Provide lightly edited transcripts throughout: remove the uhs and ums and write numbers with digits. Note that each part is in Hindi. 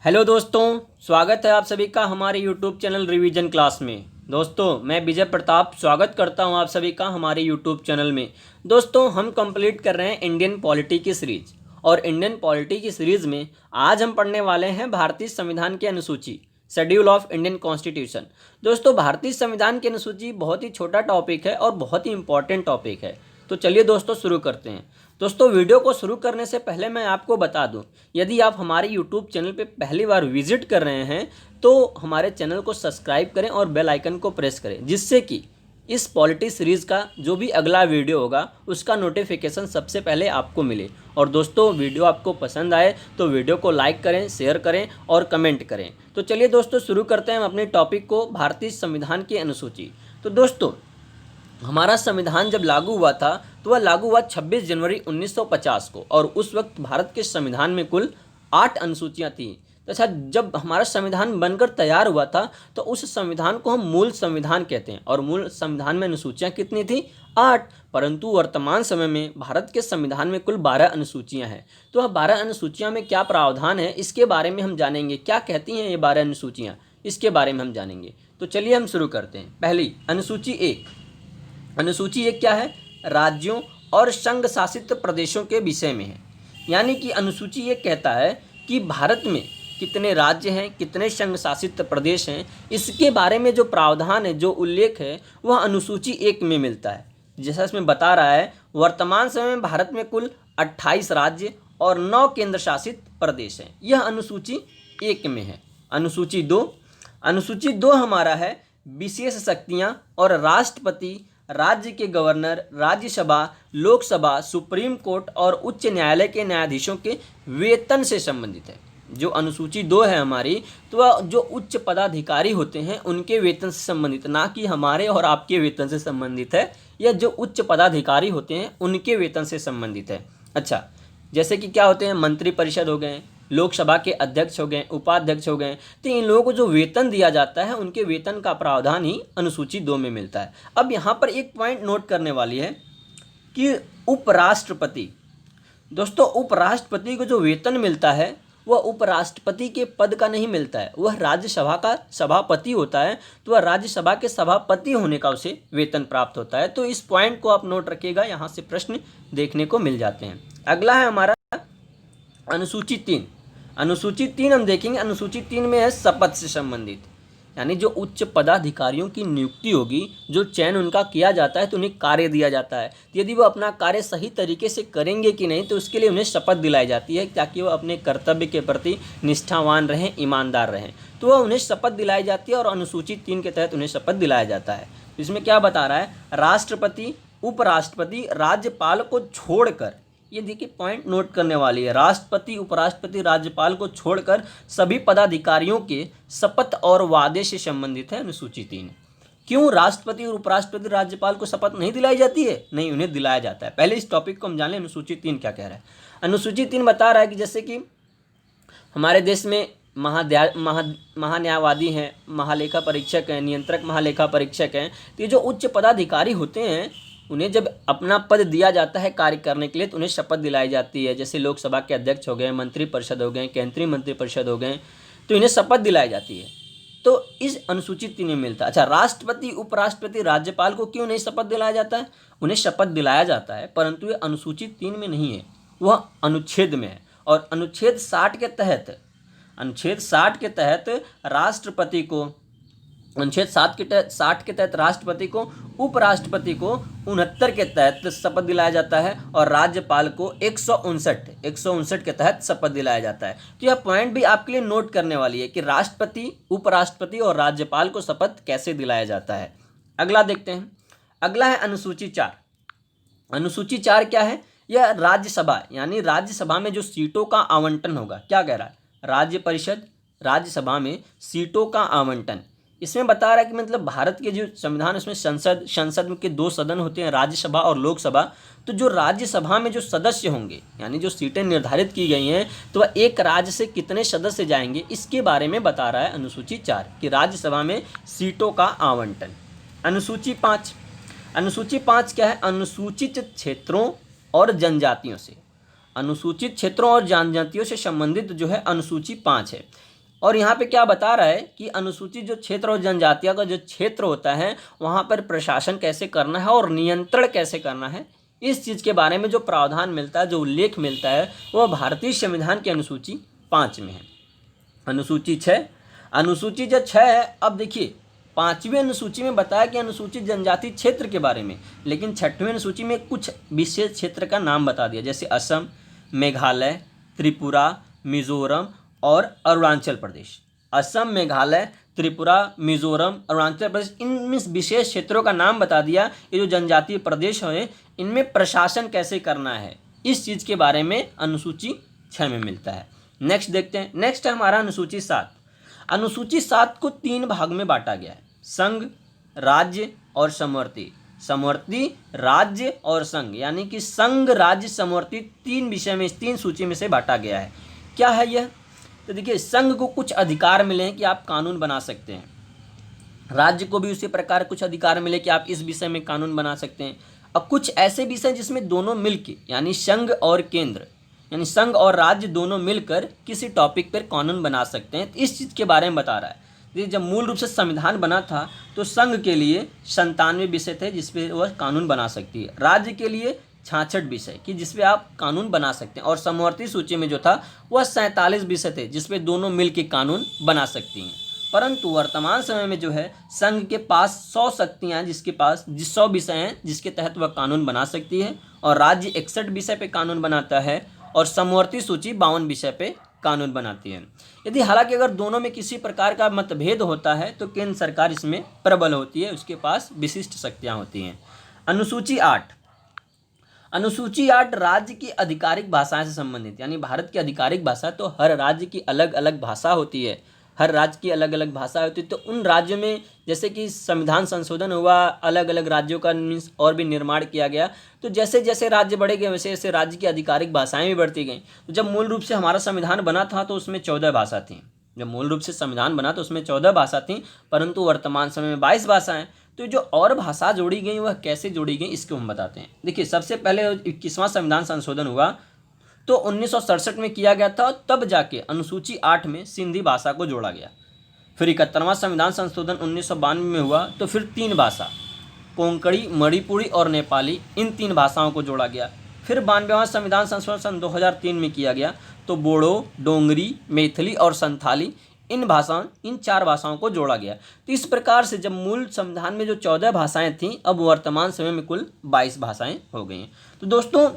हेलो दोस्तों, स्वागत है आप सभी का हमारे YouTube चैनल रिवीजन क्लास में। दोस्तों मैं विजय प्रताप स्वागत करता हूं आप सभी का हमारे YouTube चैनल में। दोस्तों हम कंप्लीट कर रहे हैं इंडियन पॉलिटी की सीरीज, और इंडियन पॉलिटी की सीरीज में आज हम पढ़ने वाले हैं भारतीय संविधान की अनुसूची, शेड्यूल ऑफ इंडियन कॉन्स्टिट्यूशन। दोस्तों भारतीय संविधान की अनुसूची बहुत ही छोटा टॉपिक है और बहुत ही इंपॉर्टेंट टॉपिक है। तो चलिए दोस्तों शुरू करते हैं। दोस्तों वीडियो को शुरू करने से पहले मैं आपको बता दूं, यदि आप हमारे यूट्यूब चैनल पे पहली बार विजिट कर रहे हैं तो हमारे चैनल को सब्सक्राइब करें और बेल आइकन को प्रेस करें, जिससे कि इस पॉलिटी सीरीज़ का जो भी अगला वीडियो होगा उसका नोटिफिकेशन सबसे पहले आपको मिले। और दोस्तों वीडियो आपको पसंद आए तो वीडियो को लाइक करें, शेयर करें और कमेंट करें। तो चलिए दोस्तों शुरू करते हैं हम अपने टॉपिक को, भारतीय संविधान की अनुसूची। तो दोस्तों हमारा संविधान जब लागू हुआ था तो वह लागू हुआ 26 जनवरी 1950 को, और उस वक्त भारत के संविधान में कुल 8 अनुसूचियां थीं। तो अच्छा, जब हमारा संविधान बनकर तैयार हुआ था तो उस संविधान को हम मूल संविधान कहते हैं, और मूल संविधान में अनुसूचियां कितनी थी? 8। परंतु वर्तमान समय में भारत के संविधान में कुल 12 अनुसूचियां हैं। तो वह 12 अनुसूचियां में क्या प्रावधान है इसके बारे में हम जानेंगे। क्या कहती हैं ये 12 अनुसूचियाँ, इसके बारे में हम जानेंगे। तो चलिए हम शुरू करते हैं। पहली अनुसूची 1। अनुसूची 1 क्या है? राज्यों और संघ शासित प्रदेशों के विषय में है। यानी कि अनुसूची 1 कहता है कि भारत में कितने राज्य हैं, कितने संघ शासित प्रदेश हैं, इसके बारे में जो प्रावधान है, जो उल्लेख है, वह अनुसूची 1 में मिलता है। जैसा इसमें बता रहा है, वर्तमान समय में भारत में कुल 28 राज्य और 9 केंद्र शासित प्रदेश हैं। यह अनुसूची 1 में है। अनुसूची 2। अनुसूची 2 हमारा है विशेष शक्तियाँ और राष्ट्रपति, राज्य के governor, Rajya Sabha, Lok Sabha, supreme court और उच्च न्यायालय के न्यायाधीशों के वेतन से संबंधित है। जो अनुसूची 2 है हमारी, तो वह जो उच्च पदाधिकारी होते हैं उनके वेतन से संबंधित, ना कि हमारे और आपके वेतन से संबंधित है। यह जो उच्च पदाधिकारी होते हैं उनके वेतन से संबंधित है। अच्छा, जैसे कि क्या होते हैं? मंत्री परिषद हो गए, लोकसभा के अध्यक्ष हो गए, उपाध्यक्ष हो गए। तो इन लोगों को जो वेतन दिया जाता है उनके वेतन का प्रावधान ही अनुसूची 2 में मिलता है। अब यहाँ पर एक पॉइंट नोट करने वाली है कि उपराष्ट्रपति, दोस्तों उपराष्ट्रपति को जो वेतन मिलता है वह उपराष्ट्रपति के पद का नहीं मिलता है, वह राज्यसभा का सभापति होता है। तो वह राज्यसभा के सभापति होने का उसे वेतन प्राप्त होता है। तो इस पॉइंट को आप नोट रखिएगा, यहाँ से प्रश्न देखने को मिल जाते हैं। अगला है हमारा अनुसूची 3। अनुसूची 3 हम देखेंगे। अनुसूची 3 में है शपथ से संबंधित, यानी जो उच्च पदाधिकारियों की नियुक्ति होगी, जो चयन उनका किया जाता है तो उन्हें कार्य दिया जाता है। तो यदि वह अपना कार्य सही तरीके से करेंगे कि नहीं, तो उसके लिए उन्हें शपथ दिलाई जाती है, ताकि वह अपने कर्तव्य के प्रति निष्ठावान रहें, ईमानदार रहें। तो वह उन्हें शपथ दिलाई जाती है, और अनुसूची 3 के तहत उन्हें शपथ दिलाया जाता है। इसमें क्या बता रहा है? राष्ट्रपति, उपराष्ट्रपति, राज्यपाल को छोड़कर, ये देखिए पॉइंट नोट करने वाली है, राष्ट्रपति, उपराष्ट्रपति, राज्यपाल को छोड़कर सभी पदाधिकारियों के शपथ और वादे से संबंधित है अनुसूची 3। क्यों राष्ट्रपति और उपराष्ट्रपति, राज्यपाल को शपथ नहीं दिलाई जाती है? नहीं, उन्हें दिलाया जाता है। पहले इस टॉपिक को हम जान लें, अनुसूची 3 क्या कह रहा है। अनुसूची 3 बता रहा है कि जैसे कि हमारे देश में महान्यायवादी हैं, महालेखा परीक्षक हैं, नियंत्रक महालेखा परीक्षक हैं। तो ये जो उच्च पदाधिकारी होते हैं उन्हें जब अपना पद दिया जाता है कार्य करने के लिए, तो उन्हें शपथ दिलाई जाती है। जैसे लोकसभा के अध्यक्ष हो गए, मंत्री परिषद हो गए, केंद्रीय मंत्री परिषद हो गए, तो इन्हें शपथ दिलाई जाती है। तो इस अनुसूची 3 में मिलता है। अच्छा, राष्ट्रपति, उपराष्ट्रपति, राज्यपाल को क्यों नहीं शपथ दिलाया जाता है? उन्हें शपथ दिलाया जाता है, परंतु ये अनुसूची 3 में नहीं है, वह अनुच्छेद में है। और अनुच्छेद 60 के तहत, अनुच्छेद 60 के तहत राष्ट्रपति को, अनुच्छेद 60 के तहत राष्ट्रपति को, उपराष्ट्रपति को 69 के तहत शपथ दिलाया जाता है, और राज्यपाल को 159 के तहत शपथ दिलाया जाता है। तो यह पॉइंट भी आपके लिए नोट करने वाली है कि राष्ट्रपति, उपराष्ट्रपति और राज्यपाल को शपथ कैसे दिलाया जाता है। अगला देखते हैं। अगला है अनुसूची 4। अनुसूची 4 क्या है? यह राज्यसभा, यानी राज्यसभा में जो सीटों का आवंटन होगा। क्या कह रहा है? राज्य परिषद, राज्यसभा में सीटों का आवंटन। इसमें बता रहा है कि मतलब भारत के जो संविधान, उसमें संसद के 2 सदन होते हैं, राज्यसभा और लोकसभा। तो जो राज्यसभा में जो सदस्य होंगे, यानी जो सीटें निर्धारित की गई हैं, तो वह एक राज्य से कितने सदस्य जाएंगे, इसके बारे में बता रहा है अनुसूची 4 कि राज्यसभा में सीटों का आवंटन। अनुसूची 5। अनुसूची 5 क्या है? अनुसूचित क्षेत्रों और जनजातियों से। अनुसूचित क्षेत्रों और जनजातियों से संबंधित जो है अनुसूची 5 है। और यहाँ पे क्या बता रहा है कि अनुसूचित जो क्षेत्र और जनजातियों का जो क्षेत्र होता है वहाँ पर प्रशासन कैसे करना है और नियंत्रण कैसे करना है, इस चीज़ के बारे में जो प्रावधान मिलता है, जो उल्लेख मिलता है, वह भारतीय संविधान की अनुसूची 5 में है। अनुसूची 6, अनुसूची जो 6 है, अब देखिए 5वीं अनुसूची में बताया कि अनुसूचित जनजाति क्षेत्र के बारे में, लेकिन 6वीं अनुसूची में कुछ विशेष क्षेत्र का नाम बता दिया, जैसे असम, मेघालय, त्रिपुरा, मिजोरम और अरुणाचल प्रदेश। असम, मेघालय, त्रिपुरा, मिजोरम, अरुणाचल प्रदेश, इन विशेष क्षेत्रों का नाम बता दिया। ये जो जनजातीय प्रदेश हैं इनमें प्रशासन कैसे करना है, इस चीज़ के बारे में अनुसूची 6 में मिलता है। नेक्स्ट देखते हैं। नेक्स्ट है हमारा अनुसूची 7। अनुसूची 7 को 3 भाग में बांटा गया है, संघ, राज्य और समवर्ती। समवर्ती, राज्य और संघ, यानी कि संघ, राज्य, समवर्ती 3 विषय में, इस 3 सूची में से बांटा गया है। क्या है यह? तो देखिए, संघ को कुछ अधिकार मिले हैं कि आप कानून बना सकते हैं, राज्य को भी उसी प्रकार कुछ अधिकार मिले कि आप इस विषय में कानून बना सकते हैं, और कुछ ऐसे विषय जिसमें दोनों मिलकर, यानी संघ और केंद्र, यानी संघ और राज्य दोनों मिलकर किसी टॉपिक पर कानून बना सकते हैं। तो इस चीज़ के बारे में बता रहा है। जब मूल रूप से संविधान बना था तो संघ के लिए 97 विषय थे जिस पे वह कानून बना सकती है, राज्य के लिए 66 विषय कि जिस पे आप कानून बना सकते हैं, और समवर्ती सूची में जो था वह 47 विषय थे जिस पे दोनों मिल के कानून बना सकती हैं। परंतु वर्तमान समय में जो है संघ के पास 100 शक्तियाँ हैं, जिसके पास 100 विषय हैं जिसके तहत वह कानून बना सकती है, और राज्य 61 विषय पे कानून बनाता है, और समवर्ती सूची 52 विषय पे कानून बनाती है। यदि हालांकि अगर दोनों में किसी प्रकार का मतभेद होता है तो केंद्र सरकार इसमें प्रबल होती है, उसके पास विशिष्ट शक्तियाँ होती हैं। अनुसूची 8। अनुसूची 8 राज्य की आधिकारिक भाषाएं से संबंधित, यानी भारत की आधिकारिक भाषा, तो हर राज्य की अलग अलग भाषा होती है, हर राज्य की अलग अलग भाषा होती है। तो उन राज्यों में जैसे कि संविधान संशोधन हुआ, अलग अलग राज्यों का मीन्स और भी निर्माण किया गया, तो जैसे जैसे राज्य बढ़े गए वैसे वैसे राज्य की आधिकारिक भाषाएं भी बढ़ती गई। तो जब मूल रूप से हमारा संविधान बना था तो उसमें 14 भाषा थी, जब मूल रूप से संविधान बना तो उसमें 14 भाषा थी, परंतु वर्तमान समय में 22 भाषाएं। तो जो और भाषा जोड़ी गई वह कैसे जोड़ी गई इसको हम बताते हैं। देखिए, सबसे पहले 21वां संविधान संशोधन हुआ तो 1967 में किया गया था, तब जाके अनुसूची 8 में सिंधी भाषा को जोड़ा गया। फिर 71वां संविधान संशोधन 1992 में हुआ तो फिर 3 भाषा, कोंकणी, मणिपुरी और नेपाली, इन 3 भाषाओं को जोड़ा गया। फिर 92वां संविधान संशोधन सन 2003 में किया गया तो बोडो, डोंगरी, मैथिली और संथाली, इन 4 भाषाओं को जोड़ा गया। तो इस प्रकार से जब मूल संविधान में जो 14 भाषाएं थीं, अब वर्तमान समय में कुल 22 भाषाएं हो गई हैं। तो दोस्तों,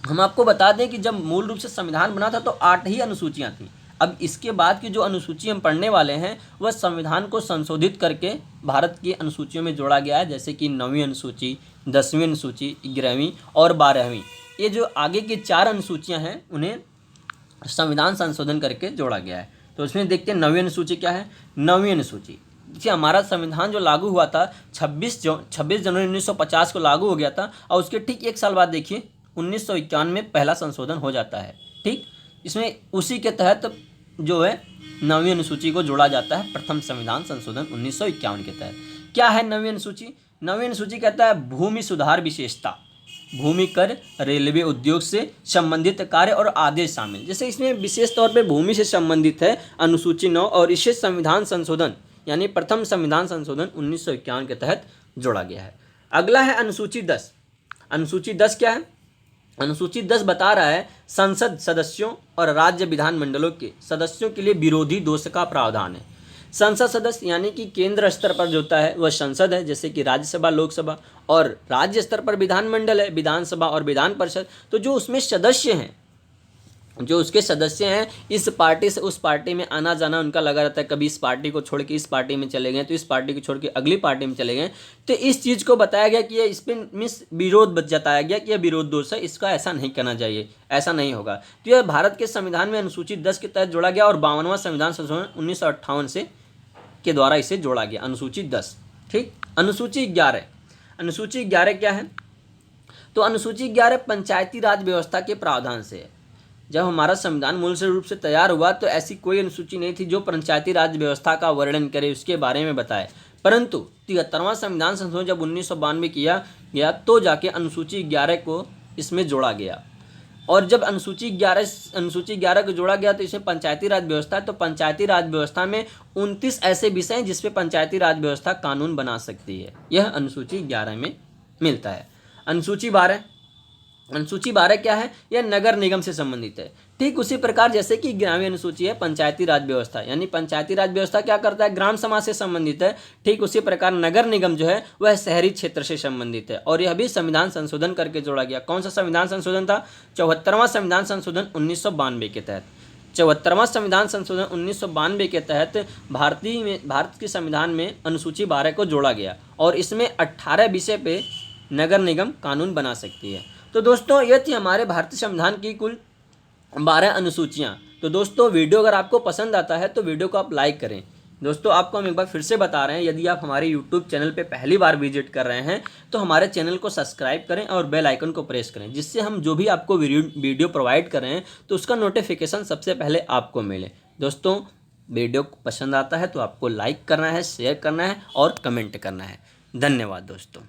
हम आपको बता दें कि जब मूल रूप से संविधान बना था तो 8 ही अनुसूचियां थीं। अब इसके बाद की जो अनुसूची हम पढ़ने वाले हैं वह संविधान को संशोधित करके भारत की अनुसूचियों में जोड़ा गया है, जैसे कि 9वीं अनुसूची, 10वीं अनुसूची, 11वीं और 12वीं। ये जो आगे की 4 अनुसूचियां हैं उन्हें संविधान संशोधन करके जोड़ा गया है। तो उसमें देखते हैं 9वीं अनुसूची क्या है। 9वीं अनुसूची, देखिए, हमारा संविधान जो लागू हुआ था 26 जनवरी 1950 को लागू हो गया था, और उसके ठीक 1 साल बाद देखिए 1951 में पहला संशोधन हो जाता है। ठीक, इसमें उसी के तहत जो है 9वीं अनुसूची को जोड़ा जाता है, प्रथम संविधान संशोधन 1951 के तहत। क्या है 9वीं अनुसूची? 9वीं अनुसूची कहता है भूमि सुधार विशेषता, भूमि कर, रेलवे उद्योग से संबंधित कार्य और आदेश शामिल। जैसे इसमें विशेष तौर पे भूमि से संबंधित है अनुसूची 9, और इसे संविधान संशोधन यानी प्रथम संविधान संशोधन 1951 के तहत जोड़ा गया है। अगला है अनुसूची 10। अनुसूची 10 क्या है? अनुसूची 10 बता रहा है संसद सदस्यों और राज्य विधानमंडलों के सदस्यों के लिए विरोधी दोष का प्रावधान है। संसद सदस्य यानी कि केंद्र स्तर पर जो होता है वह संसद है, जैसे कि राज्यसभा, लोकसभा, और राज्य स्तर पर विधानमंडल है, विधानसभा और विधान परिषद। तो जो उसमें सदस्य हैं, जो उसके सदस्य हैं, इस पार्टी से उस पार्टी में आना जाना उनका लगा रहता है, कभी इस पार्टी को छोड़ के इस पार्टी में चले गए तो इस पार्टी को छोड़ के अगली पार्टी में चले गए। तो इस चीज़ को बताया गया कि ये इस पर विरोध जताया गया कि यह विरोध दोष है, इसका ऐसा नहीं करना चाहिए, ऐसा नहीं होगा। तो यह भारत के संविधान में अनुसूची 10 के तहत जोड़ा गया, और 52वां संविधान संशोधन 1958 से के द्वारा इसे जोड़ा गया, अनुसूची 10। ठीक, अनुसूची 11। अनुसूची 11 क्या है? तो अनुसूची 11 पंचायती राज व्यवस्था के प्रावधान से है। जब हमारा संविधान मूल से रूप से तैयार हुआ तो ऐसी कोई अनुसूची नहीं थी जो पंचायती राज व्यवस्था का वर्णन करे, उसके बारे में बताए। परंतु 73वां संविधान संशोधन जब 1992 किया गया तो जाके अनुसूची 11 को इसमें जोड़ा गया। और जब अनुसूची 11 को जोड़ा गया तो इसमें पंचायती राज व्यवस्था है। तो पंचायती राज व्यवस्था में 29 ऐसे विषय हैं जिसपे पंचायती राज व्यवस्था कानून बना सकती है। यह अनुसूची 11 में मिलता है। अनुसूची 12 क्या है? यह नगर निगम से संबंधित है। ठीक उसी प्रकार जैसे कि 11वीं अनुसूची है पंचायती राज व्यवस्था, यानी पंचायती राज व्यवस्था क्या करता है? ग्राम समाज से संबंधित है। ठीक उसी प्रकार नगर निगम जो है वह शहरी क्षेत्र से संबंधित है। और यह भी संविधान संशोधन करके जोड़ा गया। कौन सा संविधान संशोधन था? 74वां संविधान संशोधन 1992 के तहत। 74वां संविधान संशोधन 1992 के तहत भारत के संविधान में अनुसूची 12 को जोड़ा गया और इसमें 18 विषय पे नगर निगम कानून बना सकती है। तो दोस्तों ये थी हमारे भारतीय संविधान की कुल 12 अनुसूचियाँ। तो दोस्तों वीडियो अगर आपको पसंद आता है तो वीडियो को आप लाइक करें। दोस्तों आपको हम एक बार फिर से बता रहे हैं, यदि आप हमारे यूट्यूब चैनल पे पहली बार विजिट कर रहे हैं तो हमारे चैनल को सब्सक्राइब करें और बेल आइकन को प्रेस करें, जिससे हम जो भी आपको वीडियो प्रोवाइड कर रहे हैं तो उसका नोटिफिकेशन सबसे पहले आपको मिले। दोस्तों वीडियो पसंद आता है तो आपको लाइक करना है, शेयर करना है और कमेंट करना है। धन्यवाद दोस्तों।